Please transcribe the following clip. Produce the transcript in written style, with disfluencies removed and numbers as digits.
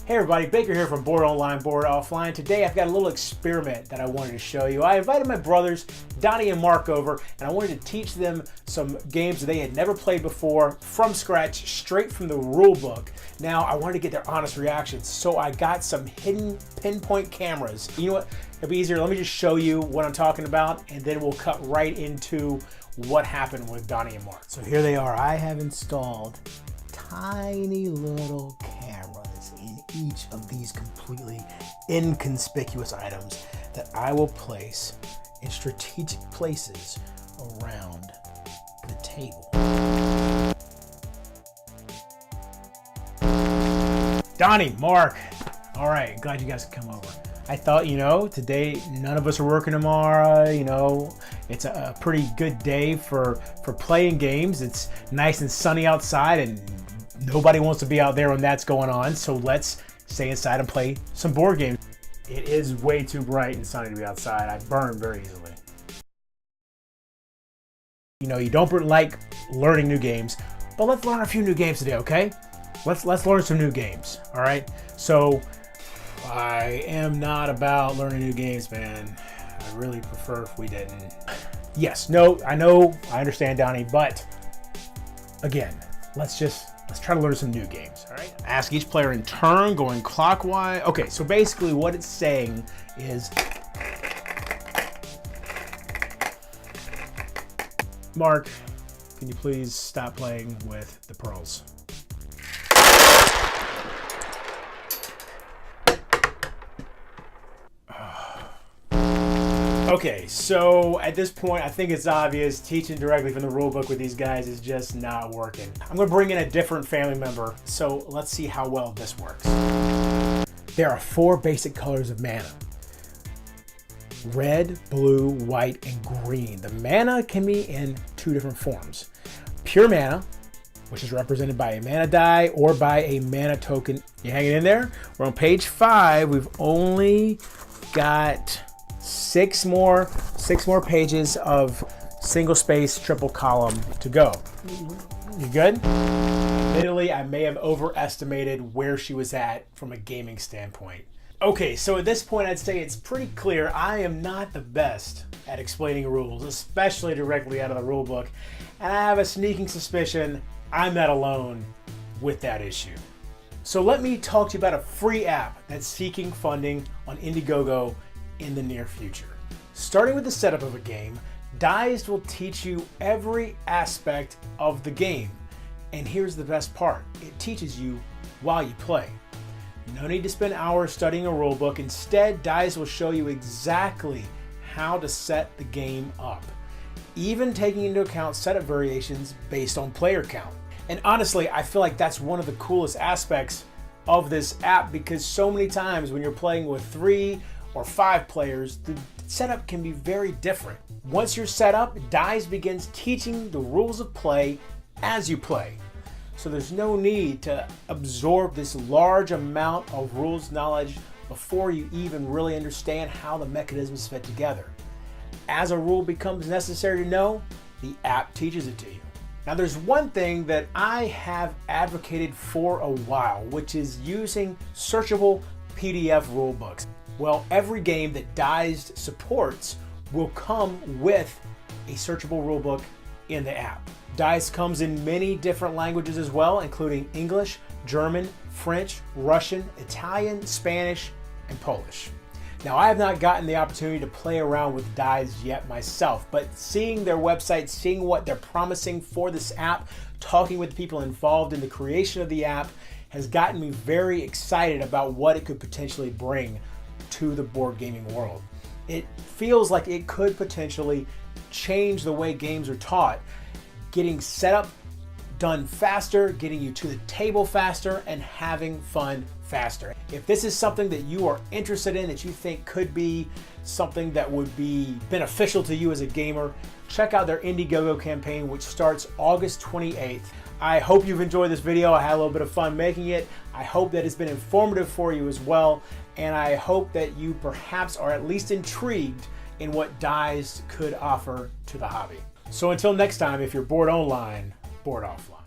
Hey everybody, Baker here from Bored Online, Bored Offline. Today I've got a little experiment that I wanted to show you. I invited my brothers, Donnie and Mark, over, and I wanted to teach them some games that they had never played before from scratch, straight from the rule book. Now, I wanted to get their honest reactions, so I got some hidden pinpoint cameras. You know what? It'll be easier. Let me just show you what I'm talking about, and then we'll cut right into what happened with Donnie and Mark. So here they are. I have installed tiny little cameras in each of these completely inconspicuous items that I will place in strategic places around the table. Donnie, Mark, all right, glad you guys could come over. I thought, today none of us are working tomorrow, it's a pretty good day for playing games. It's nice and sunny outside and nobody wants to be out there when that's going on, so let's stay inside and play some board games. It is way too bright and sunny to be outside. I burn very easily. You don't like learning new games, but let's learn a few new games today, okay? Let's learn some new games, all right? So I am not about learning new games, man. I really prefer if we didn't. Yes, no, I know, I understand, Donnie, but again, let's try to learn some new games, all right? Ask each player in turn, going clockwise. Okay, so basically what it's saying is, Mark, can you please stop playing with the pearls? Okay, so at this point, I think it's obvious teaching directly from the rule book with these guys is just not working. I'm gonna bring in a different family member, so let's see how well this works. There are 4 basic colors of mana: red, blue, white, and green. The mana can be in 2 different forms. Pure mana, which is represented by a mana die or by a mana token. You hanging in there? We're on page 5. We've only got 6 more pages of single space, triple column to go. You good? Admittedly, I may have overestimated where she was at from a gaming standpoint. Okay, so at this point, I'd say it's pretty clear I am not the best at explaining rules, especially directly out of the rule book. And I have a sneaking suspicion I'm not alone with that issue. So let me talk to you about a free app that's seeking funding on Indiegogo in the near future. Starting with the setup of a game, Dized will teach you every aspect of the game. And here's the best part, it teaches you while you play. No need to spend hours studying a rulebook. Instead, Dized will show you exactly how to set the game up, even taking into account setup variations based on player count. And honestly, I feel like that's one of the coolest aspects of this app, because so many times when you're playing with 3 or 5 players, the setup can be very different. Once you're set up, Dized begins teaching the rules of play as you play. So there's no need to absorb this large amount of rules knowledge before you even really understand how the mechanisms fit together. As a rule becomes necessary to know, the app teaches it to you. Now there's one thing that I have advocated for a while, which is using searchable PDF rulebooks. Well, every game that Dized supports will come with a searchable rulebook in the app. Dized comes in many different languages as well, including English, German, French, Russian, Italian, Spanish, and Polish. Now, I have not gotten the opportunity to play around with Dized yet myself, but seeing their website, seeing what they're promising for this app, talking with people involved in the creation of the app has gotten me very excited about what it could potentially bring to the board gaming world. It feels like it could potentially change the way games are taught, getting set up done faster, getting you to the table faster, and having fun faster. If this is something that you are interested in, that you think could be something that would be beneficial to you as a gamer, check out their Indiegogo campaign, which starts August 28th. I hope you've enjoyed this video. I had a little bit of fun making it. I hope that it's been informative for you as well. And I hope that you perhaps are at least intrigued in what Dized could offer to the hobby. So until next time, if you're bored online, bored offline.